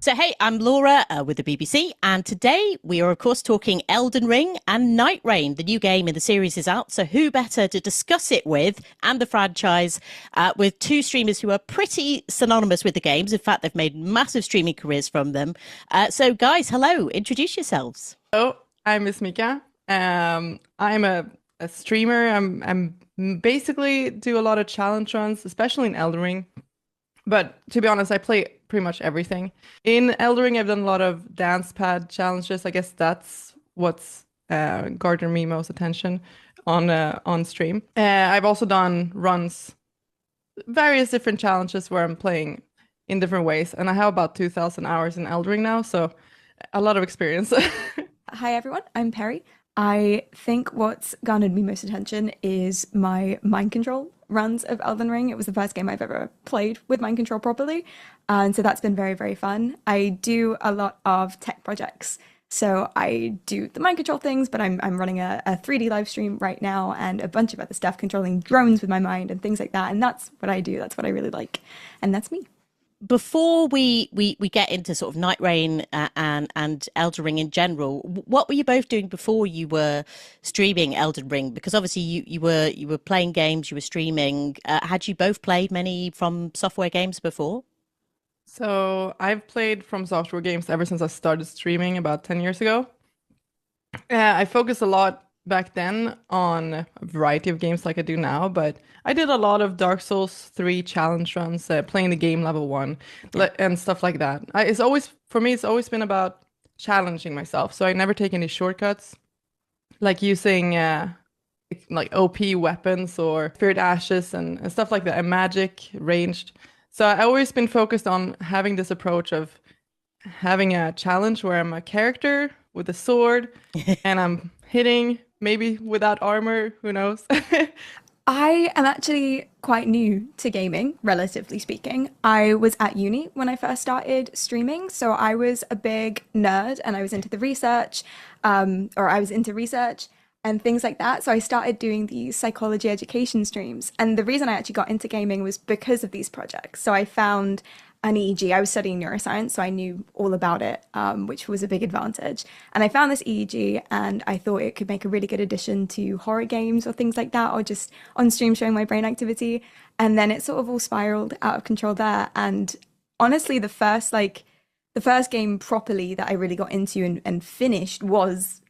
So, hey, I'm Laura with the BBC, and today we are, of course, talking Elden Ring and Nightreign. The new game in the series is out, so who better to discuss it with and the franchise with two streamers who are pretty synonymous with the games. In fact, they've made massive streaming careers from them. So, guys, hello, introduce yourselves. Oh, I'm MissMikka. I'm a streamer. I'm basically do a lot of challenge runs, especially in Elden Ring. But to be honest, I play pretty much everything. In Elden Ring, I've done a lot of dance pad challenges. I guess that's what's garnered me most attention on stream. I've also done runs, various different challenges where I'm playing in different ways, and I have about 2,000 hours in Elden Ring now, so a lot of experience. Hi everyone, I'm Perri. I think what's garnered me most attention is my mind control runs of Elden Ring. It was the first game I've ever played with mind control properly, and so that's been very, very fun. I do a lot of tech projects. So I do the mind control things, but I'm running a 3D live stream right now and a bunch of other stuff, controlling drones with my mind and things like that. And that's what I do. That's what I really like. And that's me. Before we get into sort of Nightreign and Elden Ring in general, what were you both doing before you were streaming Elden Ring? Because obviously you were playing games, you were streaming. Had you both played many FromSoftware games before? So I've played FromSoftware games ever since I started streaming about 10 years ago. I focused a lot back then on a variety of games like I do now, but I did a lot of Dark Souls 3 challenge runs, playing the game level 1 and stuff like that. It's always, for me, it's always been about challenging myself. So I never take any shortcuts, like using like OP weapons or Spirit Ashes and stuff like that, and magic, ranged. So I always been focused on having this approach of having a challenge where I'm a character with a sword and I'm hitting, maybe without armor, who knows? I am actually quite new to gaming, relatively speaking. I was at uni when I first started streaming, so I was a big nerd and I was into the research, or I was into research and things like that. So I started doing these psychology education streams. And the reason I actually got into gaming was because of these projects. So I found an EEG. I was studying neuroscience, so I knew all about it, which was a big advantage. And I found this EEG and I thought it could make a really good addition to horror games or things like that, or just on stream showing my brain activity. And then it sort of all spiraled out of control there. And honestly, the first game properly that I really got into and finished was